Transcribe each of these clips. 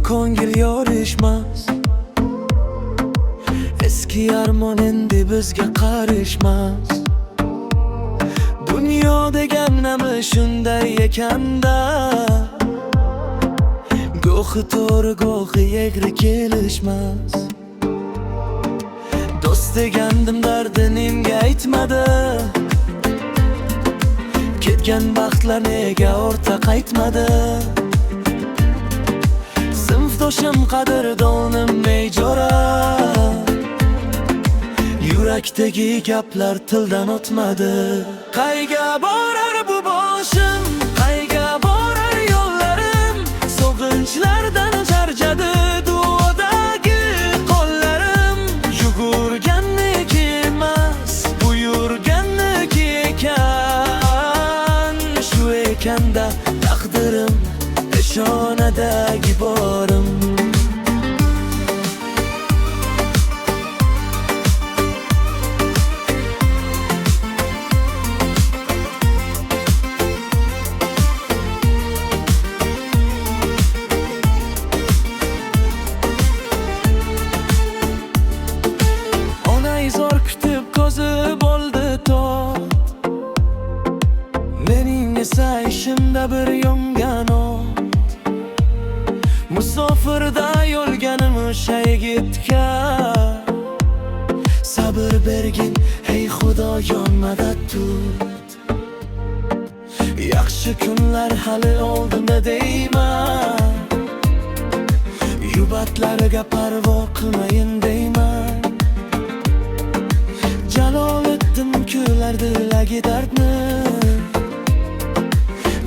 ko'ngil yorishmas. Eski armon endi bizga qarishmas. Dunyo degan nima shunday ekanda, go'hi to'g'ri go'hi egri kelishmas. Do'st degandim dardinimga aytmadi, ketgan baxtlar nega o'rtaq aytmadi. Sinfdoshim qadrdonim bejora, yurakdagi gaplar tildan o'tmadi. Qayga borar bu boshim, qayga borar yo'llarim, sog'inchlardan charchadi duodagi qo'llarim. Yugurganniki emas, buyurganniki ekan. Shu ekanda taqdirim, peshonadagi borim. Zor kutib ko'zi bo'ldi to'q, mening esa ishimda bir yongan o't. Musofirda yo'lganim o'sha yigitga sabr bergin, ey Xudo yonmada tut. Yaxshi kunlar hali oldinda deyman, yubatlarga parvo qilmayin deyman. Jaloliddin kulardi lagi dardni,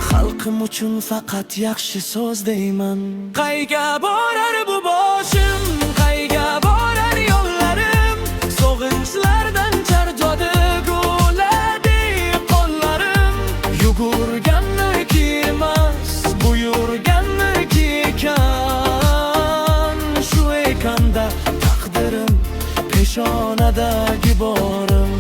xalqim uchun faqat yaxshi so'z deyman. Qayga borar bu boshim, qayga borar yo'llarim, sog'inchlardan charchadi guladi qo'llarim. Yugurganniki emas, buyurganniki ekan. Shu ekanda taqdirim, peshonadagi borim.